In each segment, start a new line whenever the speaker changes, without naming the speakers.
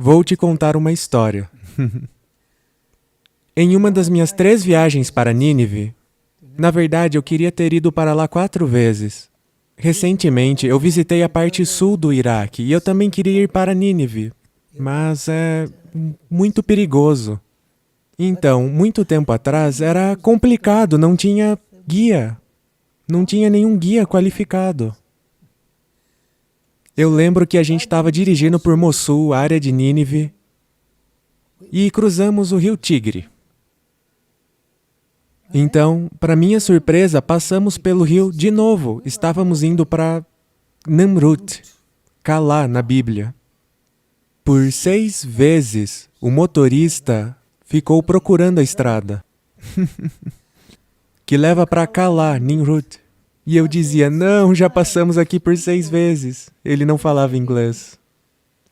Vou te contar uma história. Em uma das minhas 3 viagens para Nínive, na verdade eu queria ter ido para lá 4 vezes. Recentemente eu visitei a parte sul do Iraque e eu também queria ir para Nínive, mas é muito perigoso. Então, muito tempo atrás era complicado, não tinha guia. Não tinha nenhum guia qualificado. Eu lembro que a gente estava dirigindo por Mossul, área de Nínive, e cruzamos o rio Tigre. Então, para minha surpresa, passamos pelo rio de novo. Estávamos indo para Namrut, Calá na Bíblia. Por 6 vezes, o motorista ficou procurando a estrada, que leva para Calá, Nimrut. E eu dizia, não, já passamos aqui por 6 vezes. Ele não falava inglês.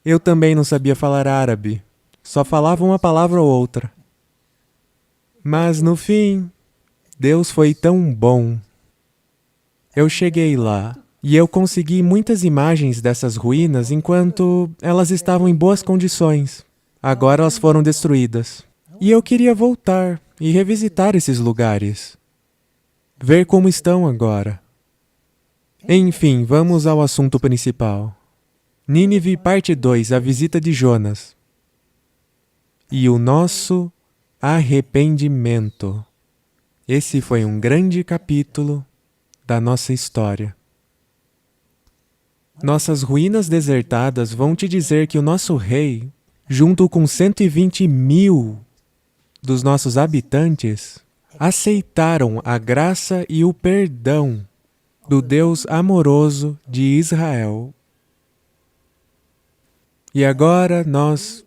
Eu também não sabia falar árabe. Só falava uma palavra ou outra. Mas no fim, Deus foi tão bom. Eu cheguei lá e eu consegui muitas imagens dessas ruínas enquanto elas estavam em boas condições. Agora elas foram destruídas. E eu queria voltar e revisitar esses lugares. Ver como estão agora. Enfim, vamos ao assunto principal. Nínive, parte 2, a visita de Jonas. E o nosso arrependimento. Esse foi um grande capítulo da nossa história. Nossas ruínas desertadas vão te dizer que o nosso rei, junto com 120.000 dos nossos habitantes, aceitaram a graça e o perdão do Deus amoroso de Israel. E agora nós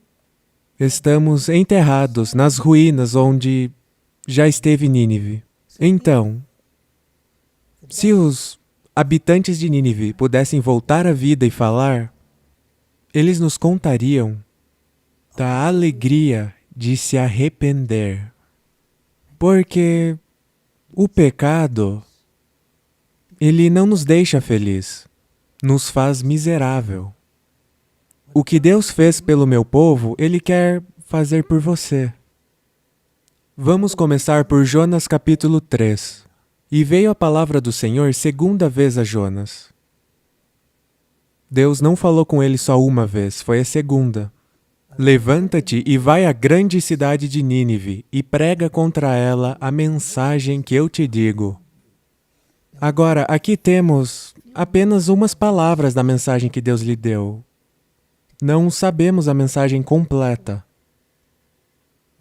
estamos enterrados nas ruínas onde já esteve Nínive. Então, se os habitantes de Nínive pudessem voltar à vida e falar, eles nos contariam da alegria de se arrepender. Porque o pecado, ele não nos deixa feliz, nos faz miserável. O que Deus fez pelo meu povo, Ele quer fazer por você. Vamos começar por Jonas capítulo 3. E veio a palavra do Senhor 2ª vez a Jonas. Deus não falou com ele só uma vez, foi a 2ª. Levanta-te e vai à grande cidade de Nínive e prega contra ela a mensagem que eu te digo. Agora, aqui temos apenas umas palavras da mensagem que Deus lhe deu. Não sabemos a mensagem completa.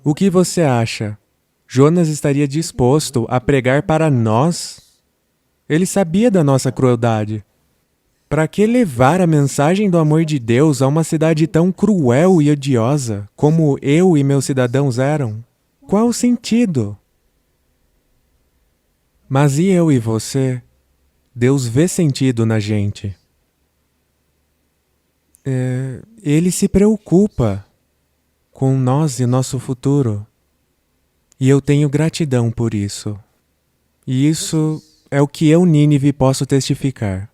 O que você acha? Jonas estaria disposto a pregar para nós? Ele sabia da nossa crueldade. Para que levar a mensagem do amor de Deus a uma cidade tão cruel e odiosa como eu e meus cidadãos eram? Qual o sentido? Mas e eu e você? Deus vê sentido na gente. Ele se preocupa com nós e nosso futuro. E eu tenho gratidão por isso. E isso é o que eu, Nínive, posso testificar.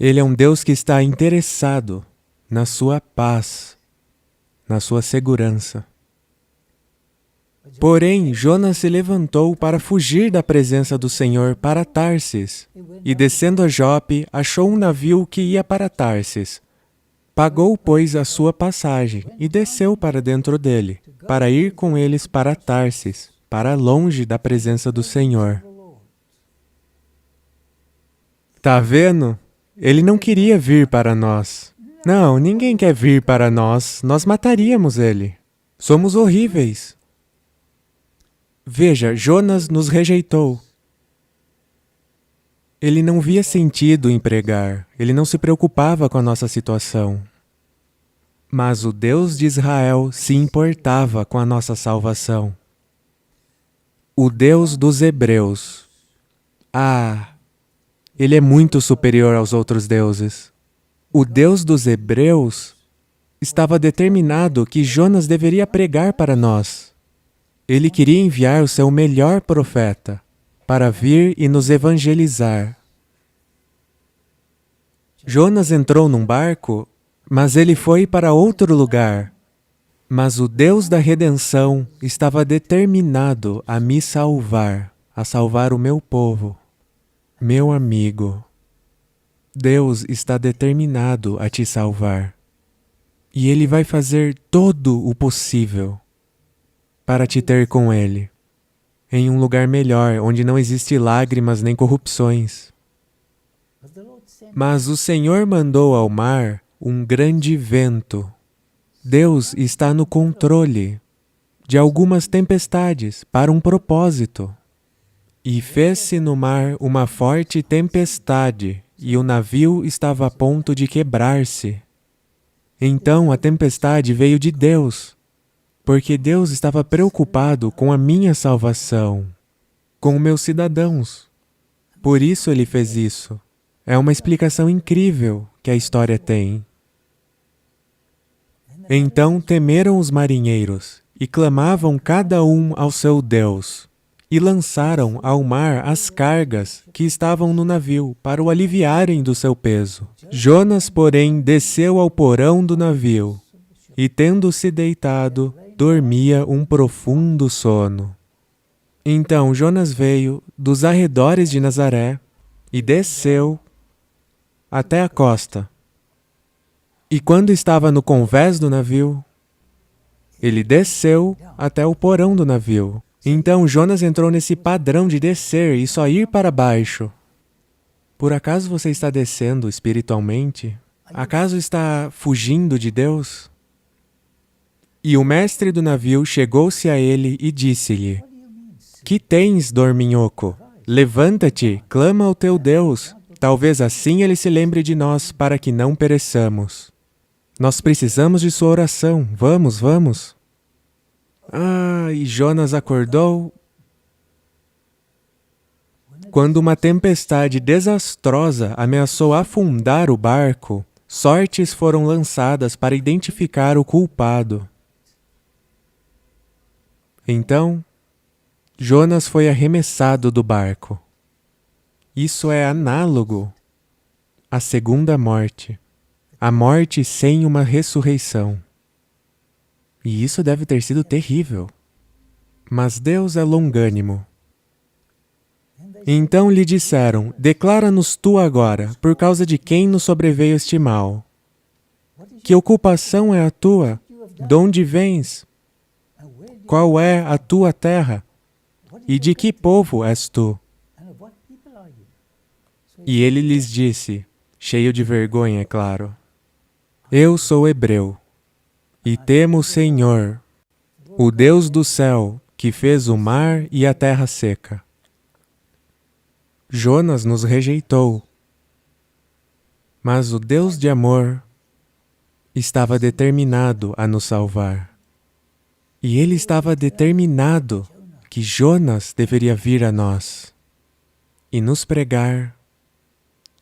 Ele é um Deus que está interessado na sua paz, na sua segurança. Porém, Jonas se levantou para fugir da presença do Senhor para Tarsis, e descendo a Jope, achou um navio que ia para Tarsis. Pagou, pois, a sua passagem, e desceu para dentro dele, para ir com eles para Tarsis, para longe da presença do Senhor. Tá vendo? Ele não queria vir para nós. Não, ninguém quer vir para nós. Nós mataríamos ele. Somos horríveis. Veja, Jonas nos rejeitou. Ele não via sentido em pregar. Ele não se preocupava com a nossa situação. Mas o Deus de Israel se importava com a nossa salvação. o Deus dos Hebreus. Ah, ele é muito superior aos outros deuses. O Deus dos Hebreus estava determinado que Jonas deveria pregar para nós. Ele queria enviar o seu melhor profeta para vir e nos evangelizar. Jonas entrou num barco, mas ele foi para outro lugar. Mas o Deus da redenção estava determinado a me salvar, a salvar o meu povo. Meu amigo, Deus está determinado a te salvar. E Ele vai fazer todo o possível para te ter com Ele, em um lugar melhor, onde não existe lágrimas nem corrupções. Mas o Senhor mandou ao mar um grande vento. Deus está no controle de algumas tempestades para um propósito. E fez-se no mar uma forte tempestade, e o navio estava a ponto de quebrar-se. Então a tempestade veio de Deus, porque Deus estava preocupado com a minha salvação, com os meus cidadãos. Por isso Ele fez isso. É uma explicação incrível que a história tem. Então temeram os marinheiros e clamavam cada um ao seu Deus, e lançaram ao mar as cargas que estavam no navio para o aliviarem do seu peso. Jonas, porém, desceu ao porão do navio e, tendo-se deitado, dormia um profundo sono. Então Jonas veio dos arredores de Nazaré e desceu até a costa. E quando estava no convés do navio, ele desceu até o porão do navio. Então Jonas entrou nesse padrão de descer e só ir para baixo. Por acaso você está descendo espiritualmente? Acaso está fugindo de Deus? E o mestre do navio chegou-se a ele e disse-lhe: Que tens, dorminhoco? Levanta-te, clama ao teu Deus. Talvez assim ele se lembre de nós, para que não pereçamos. Nós precisamos de sua oração. Vamos, vamos. E Jonas acordou quando uma tempestade desastrosa ameaçou afundar o barco. Sortes foram lançadas para identificar o culpado. Então, Jonas foi arremessado do barco. Isso é análogo à segunda morte, a morte sem uma ressurreição. E isso deve ter sido terrível. Mas Deus é longânimo. Então lhe disseram: Declara-nos tu agora, por causa de quem nos sobreveio este mal. Que ocupação é a tua? De onde vens? Qual é a tua terra? E de que povo és tu? E ele lhes disse, cheio de vergonha, é claro: Eu sou hebreu, e temo o Senhor, o Deus do céu, que fez o mar e a terra seca. Jonas nos rejeitou, mas o Deus de amor estava determinado a nos salvar. E ele estava determinado que Jonas deveria vir a nós e nos pregar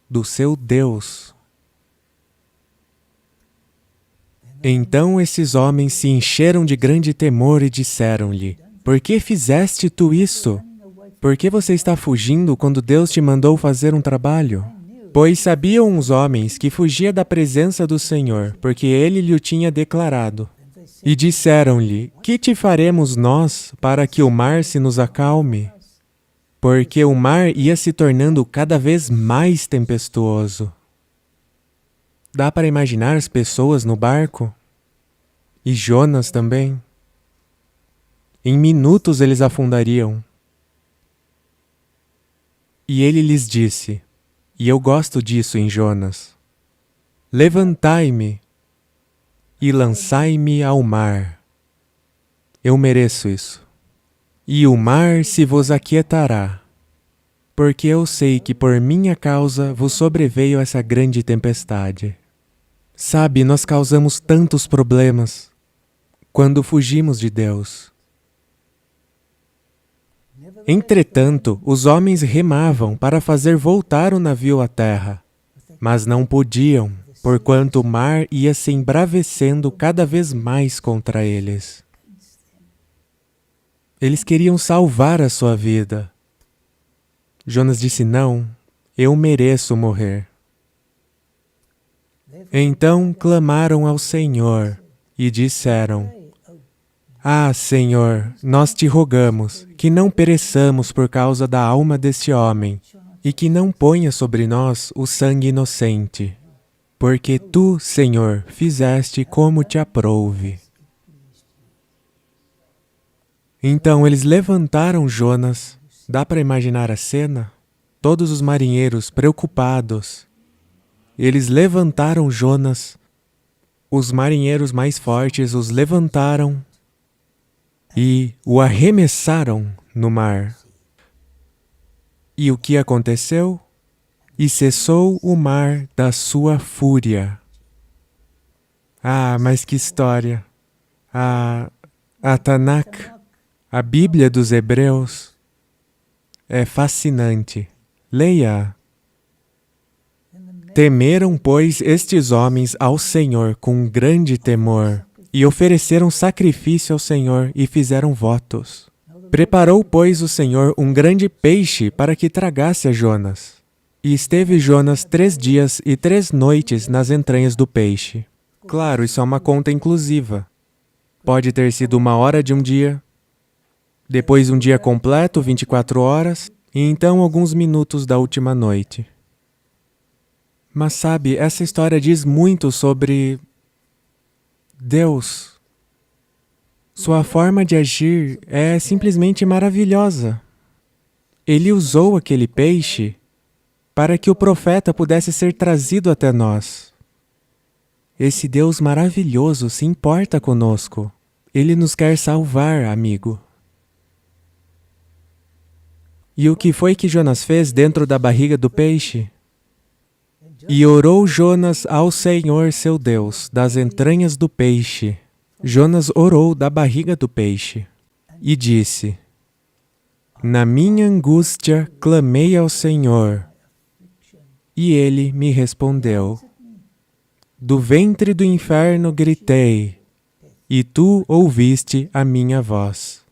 do seu Deus. Então esses homens se encheram de grande temor e disseram-lhe: Por que fizeste tu isso? Por que você está fugindo quando Deus te mandou fazer um trabalho? Pois sabiam os homens que fugia da presença do Senhor, porque ele lhe o tinha declarado. E disseram-lhe: Que te faremos nós para que o mar se nos acalme? Porque o mar ia se tornando cada vez mais tempestuoso. Dá para imaginar as pessoas no barco? E Jonas também? Em minutos eles afundariam. E ele lhes disse, e eu gosto disso em Jonas: Levantai-me e lançai-me ao mar. Eu mereço isso. E o mar se vos aquietará, porque eu sei que por minha causa vos sobreveio essa grande tempestade. Sabe, nós causamos tantos problemas quando fugimos de Deus. Entretanto, os homens remavam para fazer voltar o navio à terra, mas não podiam, porquanto o mar ia se embravecendo cada vez mais contra eles. Eles queriam salvar a sua vida. Jonas disse: não, eu mereço morrer. Então clamaram ao Senhor e disseram: ah, Senhor, nós te rogamos que não pereçamos por causa da alma deste homem e que não ponha sobre nós o sangue inocente, porque tu, Senhor, fizeste como te aprouve. Então eles levantaram Jonas. Dá para imaginar a cena? Todos os marinheiros preocupados. Eles levantaram Jonas. Os marinheiros mais fortes os levantaram e o arremessaram no mar. E o que aconteceu? E cessou o mar da sua fúria. Ah, mas que história! A Tanakh, a Bíblia dos Hebreus, é fascinante. Leia. Temeram, pois, estes homens ao Senhor com grande temor, e ofereceram sacrifício ao Senhor e fizeram votos. Preparou, pois, o Senhor um grande peixe para que tragasse a Jonas. E esteve Jonas 3 dias e 3 noites nas entranhas do peixe. Claro, isso é uma conta inclusiva. Pode ter sido 1 hora de um dia, depois um dia completo, 24 horas, e então alguns minutos da última noite. Mas sabe, essa história diz muito sobre Deus. Sua forma de agir é simplesmente maravilhosa. Ele usou aquele peixe para que o profeta pudesse ser trazido até nós. Esse Deus maravilhoso se importa conosco. Ele nos quer salvar, amigo. E o que foi que Jonas fez dentro da barriga do peixe? E orou Jonas ao Senhor seu Deus, das entranhas do peixe. Jonas orou da barriga do peixe e disse: na minha angústia clamei ao Senhor, e ele me respondeu. Do ventre do inferno gritei, e tu ouviste a minha voz.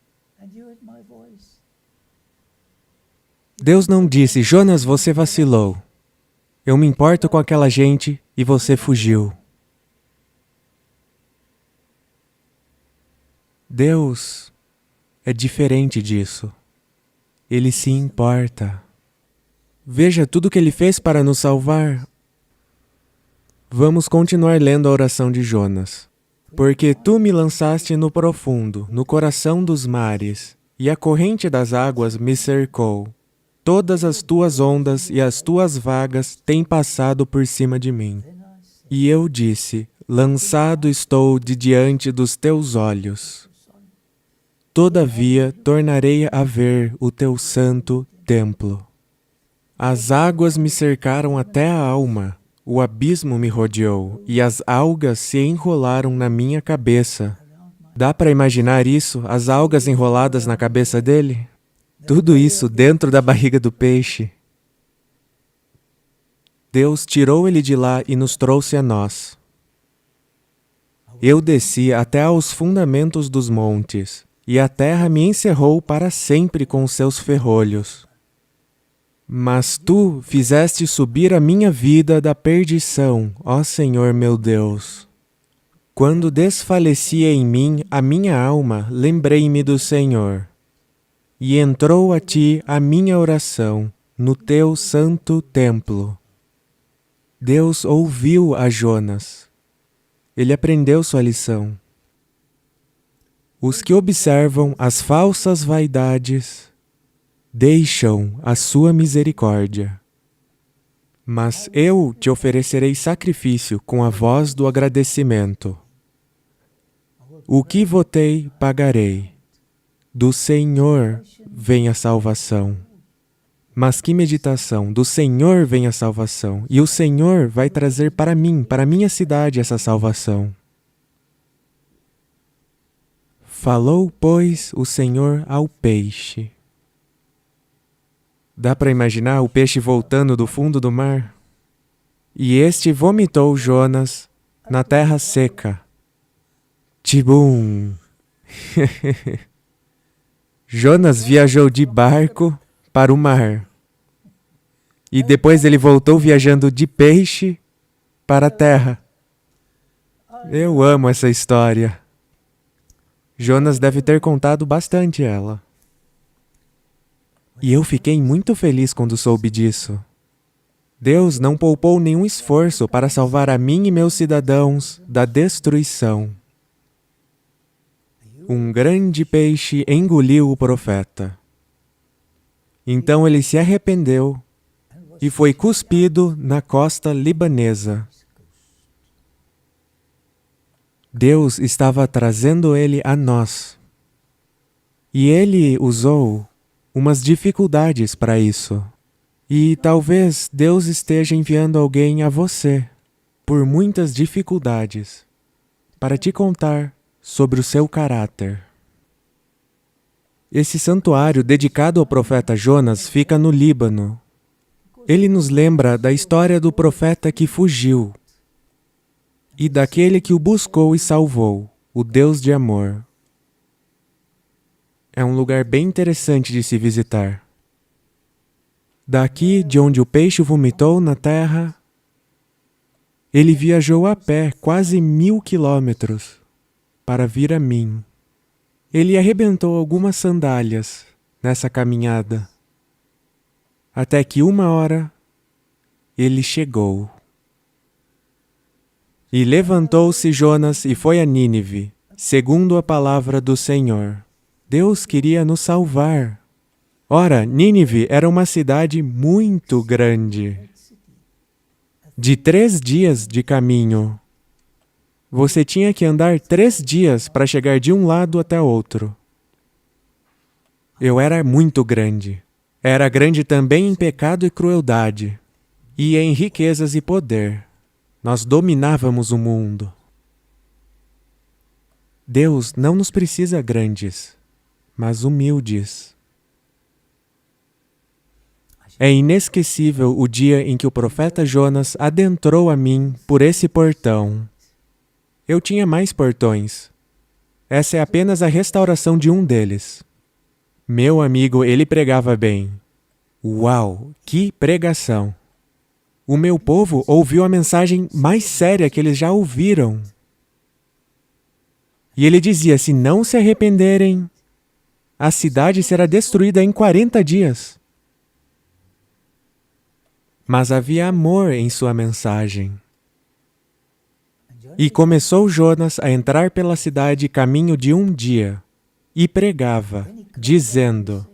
Deus não disse: Jonas, você vacilou. Eu me importo com aquela gente e você fugiu. Deus é diferente disso. Ele se importa. Veja tudo o que ele fez para nos salvar. Vamos continuar lendo a oração de Jonas. Porque tu me lançaste no profundo, no coração dos mares, e a corrente das águas me cercou. Todas as tuas ondas e as tuas vagas têm passado por cima de mim. E eu disse: lançado estou de diante dos teus olhos. Todavia tornarei a ver o teu santo templo. As águas me cercaram até a alma, o abismo me rodeou, e as algas se enrolaram na minha cabeça. Dá para imaginar isso, as algas enroladas na cabeça dele? Tudo isso dentro da barriga do peixe. Deus tirou ele de lá e nos trouxe a nós. Eu desci até aos fundamentos dos montes, e a terra me encerrou para sempre com os seus ferrolhos. Mas tu fizeste subir a minha vida da perdição, ó Senhor meu Deus. Quando desfalecia em mim a minha alma, lembrei-me do Senhor. E entrou a ti a minha oração, no teu santo templo. Deus ouviu a Jonas. Ele aprendeu sua lição. Os que observam as falsas vaidades deixam a sua misericórdia. Mas eu te oferecerei sacrifício com a voz do agradecimento. O que votei, pagarei. Do Senhor vem a salvação. Mas que meditação! Do Senhor vem a salvação. E o Senhor vai trazer para mim, para a minha cidade, essa salvação. Falou, pois, o Senhor ao peixe. Dá para imaginar o peixe voltando do fundo do mar? E este vomitou Jonas na terra seca. Tibum! Jonas viajou de barco para o mar. E depois ele voltou viajando de peixe para a terra. Eu amo essa história. Jonas deve ter contado bastante ela. E eu fiquei muito feliz quando soube disso. Deus não poupou nenhum esforço para salvar a mim e meus cidadãos da destruição. Um grande peixe engoliu o profeta. Então ele se arrependeu e foi cuspido na costa libanesa. Deus estava trazendo ele a nós. E ele usou umas dificuldades para isso. E talvez Deus esteja enviando alguém a você por muitas dificuldades para te contar sobre o seu caráter. Esse santuário dedicado ao profeta Jonas fica no Líbano. Ele nos lembra da história do profeta que fugiu e daquele que o buscou e salvou, o Deus de amor. É um lugar bem interessante de se visitar. Daqui, de onde o peixe vomitou na terra, ele viajou a pé quase 1000 quilômetros para vir a mim. Ele arrebentou algumas sandálias nessa caminhada, até que uma hora ele chegou. E levantou-se Jonas e foi a Nínive, segundo a palavra do Senhor. Deus queria nos salvar. Ora, Nínive era uma cidade muito grande. De 3 dias de caminho. Você tinha que andar 3 dias para chegar de um lado até outro. Eu era muito grande. Era grande também em pecado e crueldade, e em riquezas e poder. Nós dominávamos o mundo. Deus não nos precisa grandes, mas humildes. É inesquecível o dia em que o profeta Jonas adentrou a mim por esse portão. Eu tinha mais portões. Essa é apenas a restauração de um deles. Meu amigo, ele pregava bem. Uau, que pregação! O meu povo ouviu a mensagem mais séria que eles já ouviram. E ele dizia, se não se arrependerem, a cidade será destruída em 40 dias. Mas havia amor em sua mensagem. E começou Jonas a entrar pela cidade caminho de um dia, e pregava, dizendo,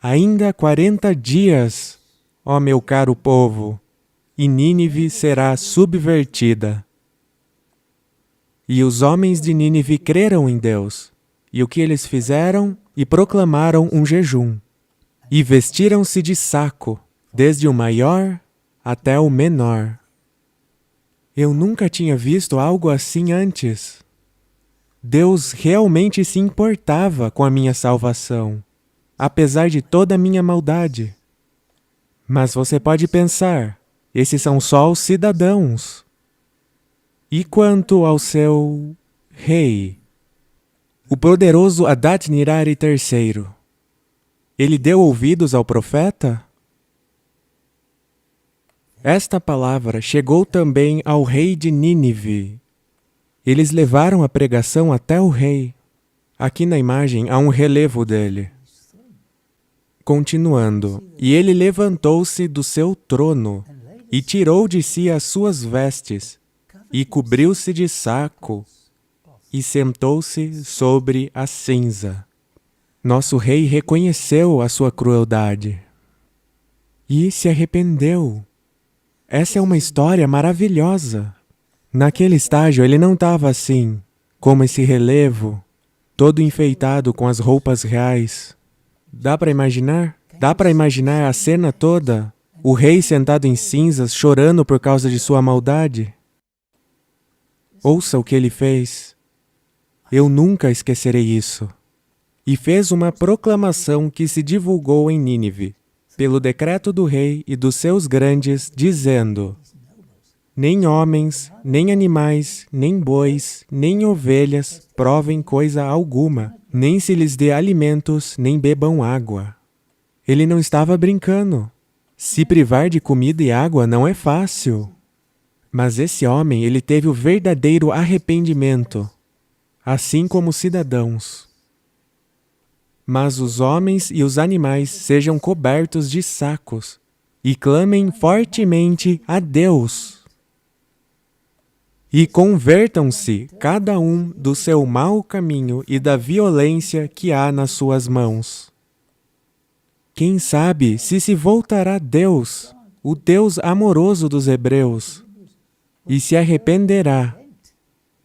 ainda 40 dias, ó meu caro povo, e Nínive será subvertida. E os homens de Nínive creram em Deus, e o que eles fizeram? E proclamaram um jejum, e vestiram-se de saco, desde o maior até o menor. Eu nunca tinha visto algo assim antes. Deus realmente se importava com a minha salvação, apesar de toda a minha maldade. Mas você pode pensar, esses são só os cidadãos. E quanto ao seu rei, o poderoso Adad-nirari III, ele deu ouvidos ao profeta? Esta palavra chegou também ao rei de Nínive. Eles levaram a pregação até o rei. Aqui na imagem há um relevo dele. Continuando, e ele levantou-se do seu trono e tirou de si as suas vestes e cobriu-se de saco e sentou-se sobre a cinza. Nosso rei reconheceu a sua crueldade e se arrependeu. Essa é uma história maravilhosa. Naquele estágio ele não estava assim, como esse relevo, todo enfeitado com as roupas reais. Dá para imaginar? Dá para imaginar a cena toda? O rei sentado em cinzas, chorando por causa de sua maldade? Ouça o que ele fez. Eu nunca esquecerei isso. E fez uma proclamação que se divulgou em Nínive. pelo decreto do rei e dos seus grandes, dizendo: nem homens, nem animais, nem bois, nem ovelhas provem coisa alguma, nem se lhes dê alimentos, nem bebam água. Ele não estava brincando. Se privar de comida e água não é fácil. Mas esse homem, ele teve o verdadeiro arrependimento, assim como os cidadãos. Mas os homens e os animais sejam cobertos de sacos e clamem fortemente a Deus. E convertam-se, cada um, do seu mau caminho e da violência que há nas suas mãos. Quem sabe se voltará Deus, o Deus amoroso dos hebreus, e se arrependerá,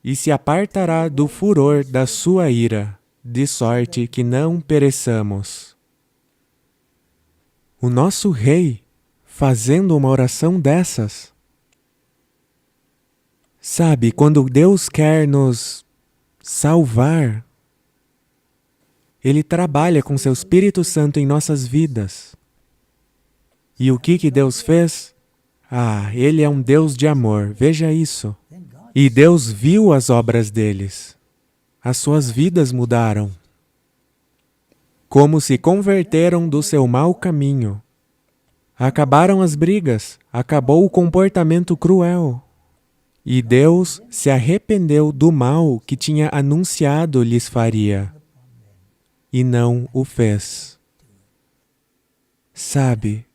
e se apartará do furor da sua ira, de sorte que não pereçamos. O nosso rei, fazendo uma oração dessas, sabe, quando Deus quer nos salvar, Ele trabalha com seu Espírito Santo em nossas vidas. E o que Deus fez? Ele é um Deus de amor, veja isso. E Deus viu as obras deles. As suas vidas mudaram. Como se converteram do seu mau caminho. Acabaram as brigas, acabou o comportamento cruel. E Deus se arrependeu do mal que tinha anunciado lhes faria, e não o fez. Sabe,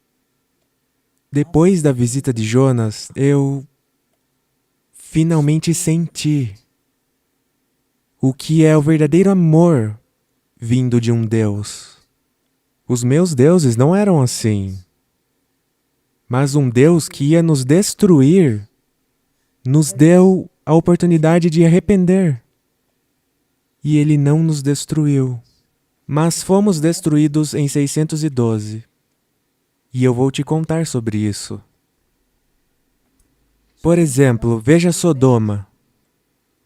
depois da visita de Jonas, eu finalmente senti o que é o verdadeiro amor vindo de um Deus. Os meus deuses não eram assim, mas um Deus que ia nos destruir nos deu a oportunidade de arrepender. E Ele não nos destruiu. Mas fomos destruídos em 612. E eu vou te contar sobre isso. Por exemplo, veja Sodoma.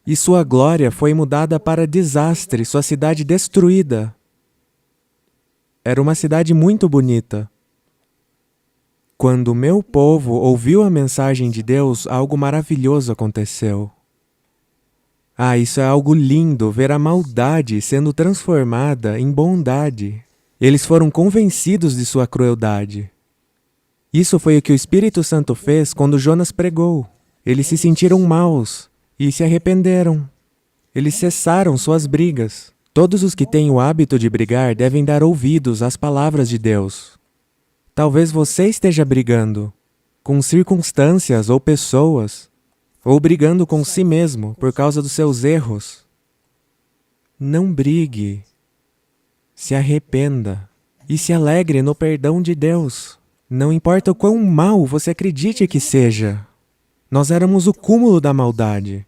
E sua glória foi mudada para desastre, sua cidade destruída. Era uma cidade muito bonita. Quando o meu povo ouviu a mensagem de Deus, algo maravilhoso aconteceu. Isso é algo lindo, ver a maldade sendo transformada em bondade. Eles foram convencidos de sua crueldade. Isso foi o que o Espírito Santo fez quando Jonas pregou. Eles se sentiram maus e se arrependeram. Eles cessaram suas brigas. Todos os que têm o hábito de brigar devem dar ouvidos às palavras de Deus. Talvez você esteja brigando com circunstâncias ou pessoas, ou brigando com si mesmo por causa dos seus erros. Não brigue. Se arrependa e se alegre no perdão de Deus. Não importa o quão mal você acredite que seja. Nós éramos o cúmulo da maldade.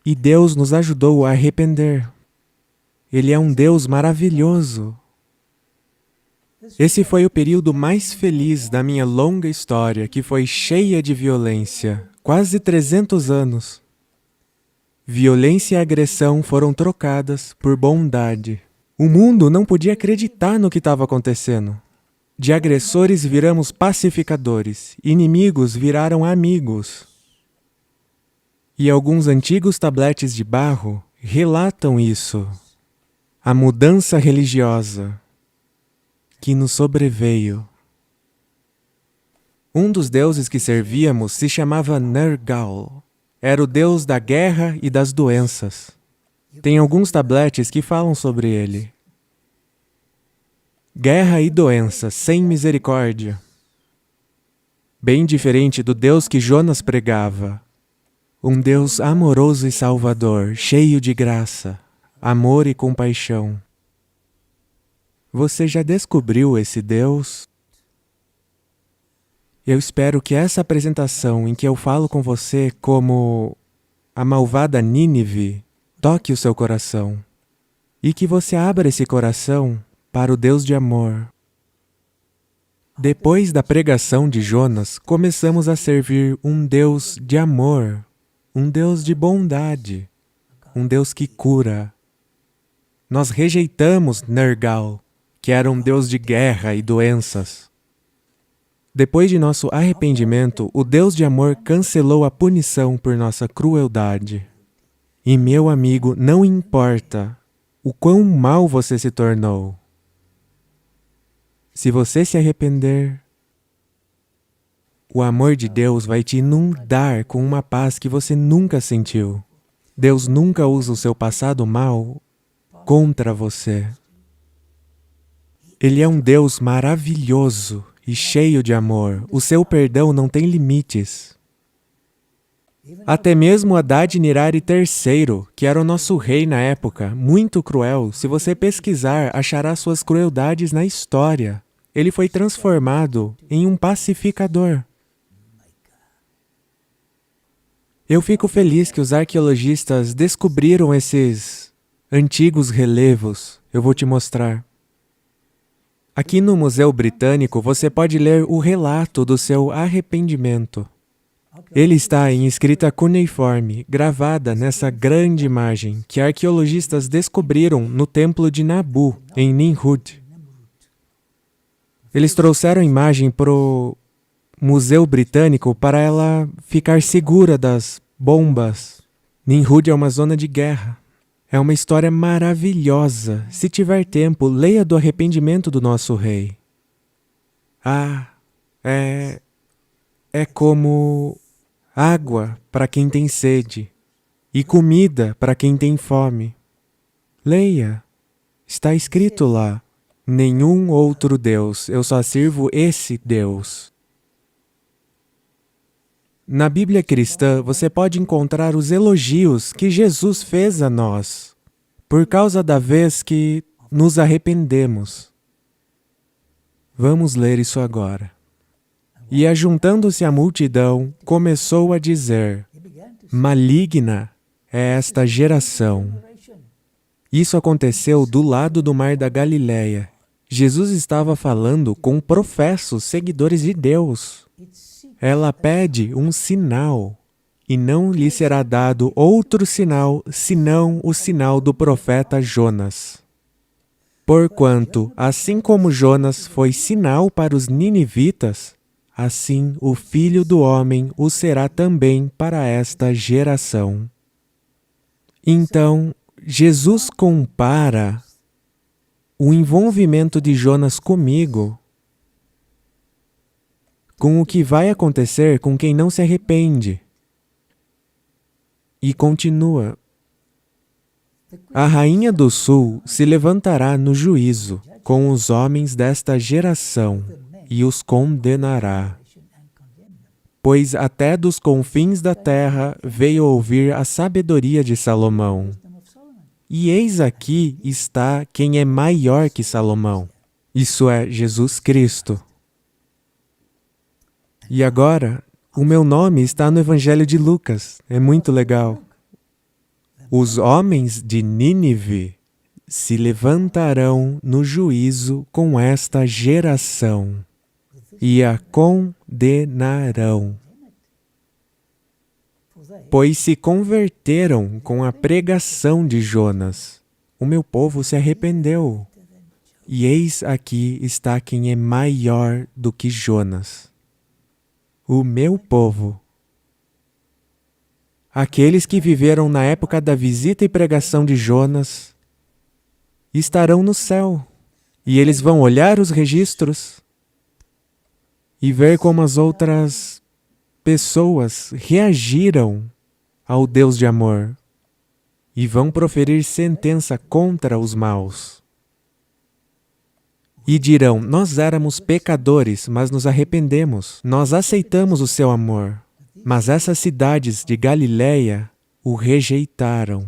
E Deus nos ajudou a arrepender. Ele é um Deus maravilhoso. Esse foi o período mais feliz da minha longa história, que foi cheia de violência. Quase 300 anos. Violência e agressão foram trocadas por bondade. O mundo não podia acreditar no que estava acontecendo. De agressores viramos pacificadores, inimigos viraram amigos. E alguns antigos tabletes de barro relatam isso. A mudança religiosa que nos sobreveio. Um dos deuses que servíamos se chamava Nergal. Era o deus da guerra e das doenças. Tem alguns tabletes que falam sobre ele. Guerra e doença, sem misericórdia. Bem diferente do Deus que Jonas pregava. Um Deus amoroso e salvador, cheio de graça, amor e compaixão. Você já descobriu esse Deus? Eu espero que essa apresentação em que eu falo com você como a malvada Nínive toque o seu coração e que você abra esse coração para o Deus de amor. Depois da pregação de Jonas, começamos a servir um Deus de amor, um Deus de bondade, um Deus que cura. Nós rejeitamos Nergal, que era um Deus de guerra e doenças. Depois de nosso arrependimento, o Deus de amor cancelou a punição por nossa crueldade. E meu amigo, não importa o quão mal você se tornou. Se você se arrepender, o amor de Deus vai te inundar com uma paz que você nunca sentiu. Deus nunca usa o seu passado mal contra você. Ele é um Deus maravilhoso e cheio de amor. O seu perdão não tem limites. Até mesmo Adad-Nirari III, que era o nosso rei na época, muito cruel, se você pesquisar, achará suas crueldades na história. Ele foi transformado em um pacificador. Eu fico feliz que os arqueologistas descobriram esses antigos relevos. Eu vou te mostrar. Aqui no Museu Britânico, você pode ler o relato do seu arrependimento. Ele está em escrita cuneiforme, gravada nessa grande imagem que arqueologistas descobriram no templo de Nabu, em Nimrud. Eles trouxeram a imagem para o Museu Britânico para ela ficar segura das bombas. Nimrud é uma zona de guerra. É uma história maravilhosa. Se tiver tempo, leia do arrependimento do nosso rei. É como água para quem tem sede e comida para quem tem fome. Leia. Está escrito lá. Nenhum outro Deus, eu só sirvo esse Deus. Na Bíblia cristã, você pode encontrar os elogios que Jesus fez a nós, por causa da vez que nos arrependemos. Vamos ler isso agora. E ajuntando-se a multidão, começou a dizer: maligna é esta geração. Isso aconteceu do lado do mar da Galileia. Jesus estava falando com professos seguidores de Deus. Ela pede um sinal, e não lhe será dado outro sinal, senão o sinal do profeta Jonas. Porquanto, assim como Jonas foi sinal para os ninivitas, assim o Filho do Homem o será também para esta geração. Então, Jesus compara o envolvimento de Jonas comigo com o que vai acontecer com quem não se arrepende. E continua: a rainha do sul se levantará no juízo com os homens desta geração e os condenará. Pois até dos confins da terra veio ouvir a sabedoria de Salomão. E eis aqui está quem é maior que Salomão. Isso é Jesus Cristo. E agora, o meu nome está no Evangelho de Lucas. É muito legal. Os homens de Nínive se levantarão no juízo com esta geração e a condenarão, pois se converteram com a pregação de Jonas. O meu povo se arrependeu. E eis aqui está quem é maior do que Jonas. O meu povo. Aqueles que viveram na época da visita e pregação de Jonas estarão no céu. E eles vão olhar os registros e ver como as outras pessoas reagiram ao Deus de amor e vão proferir sentença contra os maus. E dirão: nós éramos pecadores, mas nos arrependemos. Nós aceitamos o seu amor. Mas essas cidades de Galileia o rejeitaram.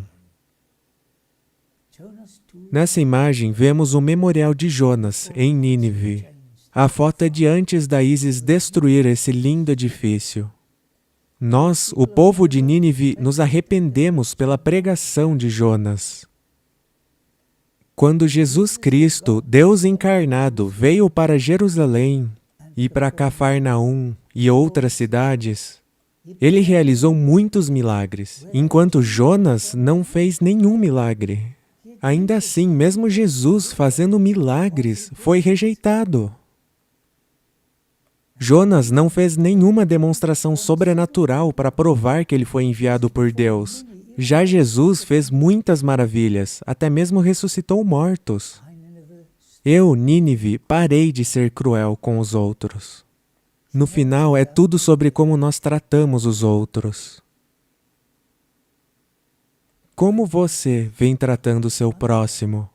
Nessa imagem, vemos o memorial de Jonas, em Nínive. A foto é de antes da Ísis destruir esse lindo edifício. Nós, o povo de Nínive, nos arrependemos pela pregação de Jonas. Quando Jesus Cristo, Deus encarnado, veio para Jerusalém e para Cafarnaum e outras cidades, ele realizou muitos milagres, enquanto Jonas não fez nenhum milagre. Ainda assim, mesmo Jesus fazendo milagres, foi rejeitado. Jonas não fez nenhuma demonstração sobrenatural para provar que ele foi enviado por Deus. Já Jesus fez muitas maravilhas, até mesmo ressuscitou mortos. Eu, Nínive, parei de ser cruel com os outros. No final, é tudo sobre como nós tratamos os outros. Como você vem tratando o seu próximo?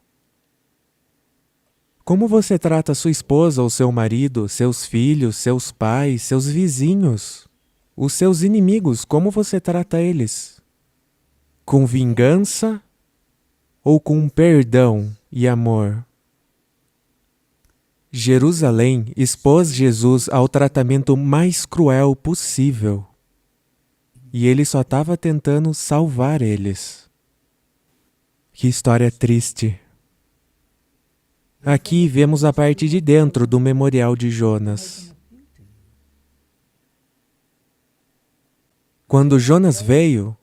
Como você trata sua esposa ou seu marido, seus filhos, seus pais, seus vizinhos? Os seus inimigos, como você trata eles? Com vingança ou com perdão e amor? Jerusalém expôs Jesus ao tratamento mais cruel possível. E ele só estava tentando salvar eles. Que história triste. Aqui vemos a parte de dentro do memorial de Jonas. Quando Jonas veio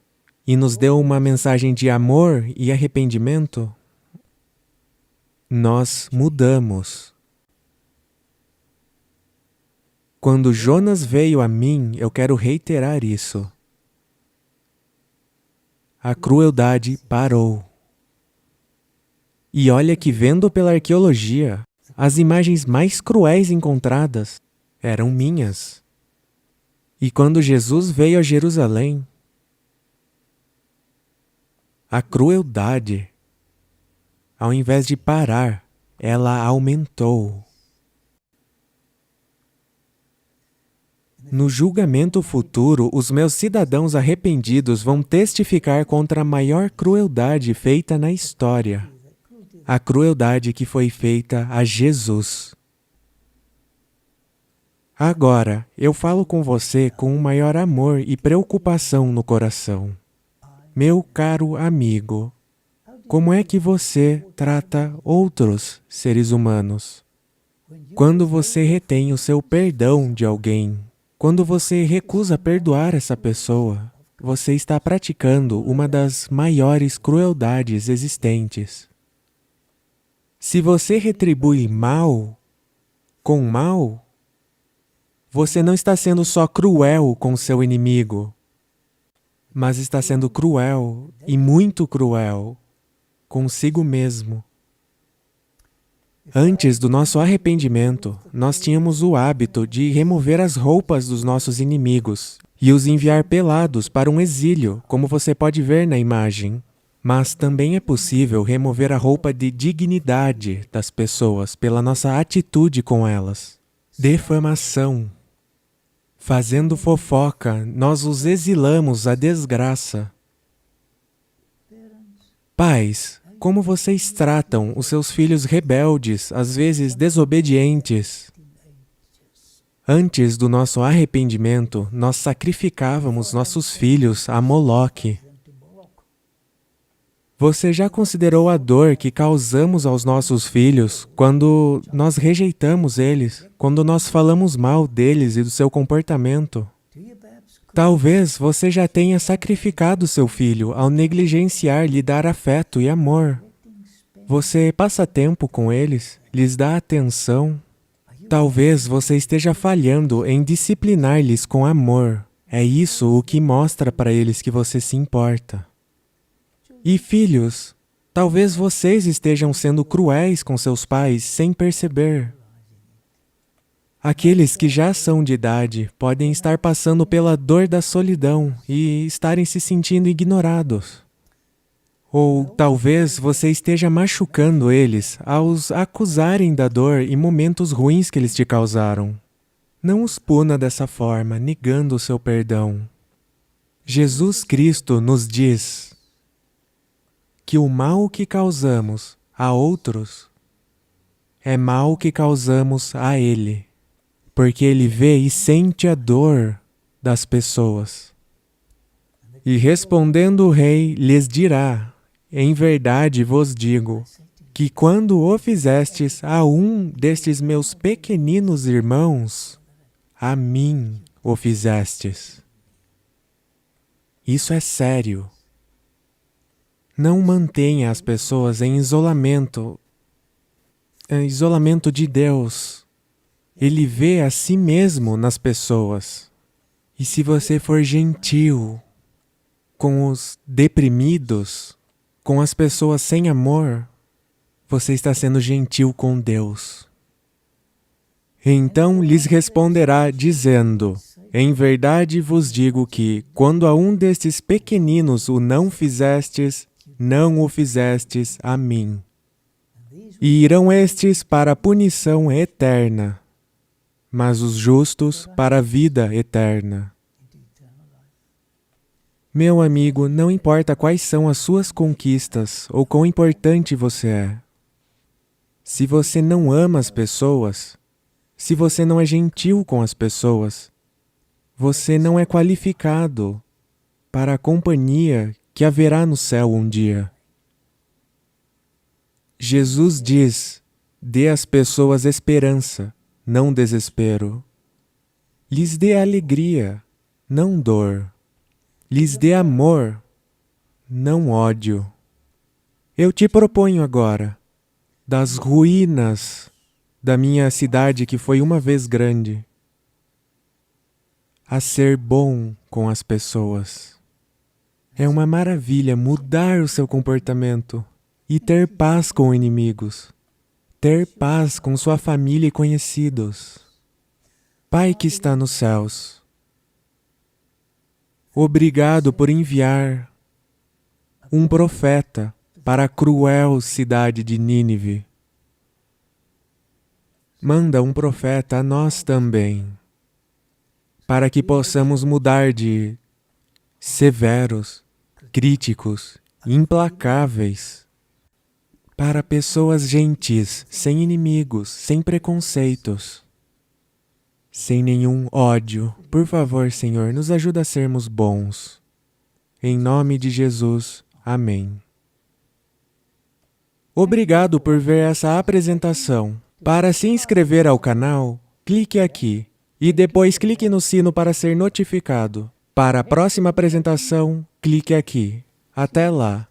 e nos deu uma mensagem de amor e arrependimento, nós mudamos. Quando Jonas veio a mim, eu quero reiterar isso. A crueldade parou. E olha que, vendo pela arqueologia, as imagens mais cruéis encontradas eram minhas. E quando Jesus veio a Jerusalém, a crueldade, ao invés de parar, ela aumentou. No julgamento futuro, os meus cidadãos arrependidos vão testificar contra a maior crueldade feita na história. A crueldade que foi feita a Jesus. Agora, eu falo com você com o maior amor e preocupação no coração. Meu caro amigo, como é que você trata outros seres humanos? Quando você retém o seu perdão de alguém, quando você recusa perdoar essa pessoa, você está praticando uma das maiores crueldades existentes. Se você retribui mal com mal, você não está sendo só cruel com seu inimigo, mas está sendo cruel e muito cruel consigo mesmo. Antes do nosso arrependimento, nós tínhamos o hábito de remover as roupas dos nossos inimigos e os enviar pelados para um exílio, como você pode ver na imagem. Mas também é possível remover a roupa de dignidade das pessoas pela nossa atitude com elas. Defamação. Fazendo fofoca, nós os exilamos à desgraça. Pais, como vocês tratam os seus filhos rebeldes, às vezes desobedientes? Antes do nosso arrependimento, nós sacrificávamos nossos filhos a Moloque. Você já considerou a dor que causamos aos nossos filhos quando nós rejeitamos eles, quando nós falamos mal deles e do seu comportamento? Talvez você já tenha sacrificado seu filho ao negligenciar lhe dar afeto e amor. Você passa tempo com eles, lhes dá atenção. Talvez você esteja falhando em disciplinar-lhes com amor. É isso o que mostra para eles que você se importa. E filhos, talvez vocês estejam sendo cruéis com seus pais sem perceber. Aqueles que já são de idade podem estar passando pela dor da solidão e estarem se sentindo ignorados. Ou talvez você esteja machucando eles ao os acusarem da dor e momentos ruins que eles te causaram. Não os puna dessa forma, negando o seu perdão. Jesus Cristo nos diz que o mal que causamos a outros é mal que causamos a Ele, porque Ele vê e sente a dor das pessoas. E respondendo o rei, lhes dirá: em verdade vos digo, que quando o fizestes a um destes meus pequeninos irmãos, a mim o fizestes. Isso é sério. Não mantenha as pessoas em isolamento de Deus. Ele vê a si mesmo nas pessoas. E se você for gentil com os deprimidos, com as pessoas sem amor, você está sendo gentil com Deus. Então lhes responderá dizendo: em verdade vos digo que, quando a um destes pequeninos o não fizestes, não o fizestes a mim. E irão estes para a punição eterna, mas os justos para a vida eterna. Meu amigo, não importa quais são as suas conquistas ou quão importante você é. Se você não ama as pessoas, se você não é gentil com as pessoas, você não é qualificado para a companhia que haverá no céu um dia. Jesus diz: dê às pessoas esperança, não desespero. Lhes dê alegria, não dor. Lhes dê amor, não ódio. Eu te proponho agora, das ruínas da minha cidade que foi uma vez grande, a ser bom com as pessoas. É uma maravilha mudar o seu comportamento e ter paz com inimigos, ter paz com sua família e conhecidos. Pai que está nos céus, obrigado por enviar um profeta para a cruel cidade de Nínive. Manda um profeta a nós também, para que possamos mudar de severos, críticos, implacáveis, para pessoas gentis, sem inimigos, sem preconceitos, sem nenhum ódio. Por favor, Senhor, nos ajuda a sermos bons. Em nome de Jesus, amém. Obrigado por ver essa apresentação. Para se inscrever ao canal, clique aqui e depois clique no sino para ser notificado. Para a próxima apresentação, clique aqui. Até lá!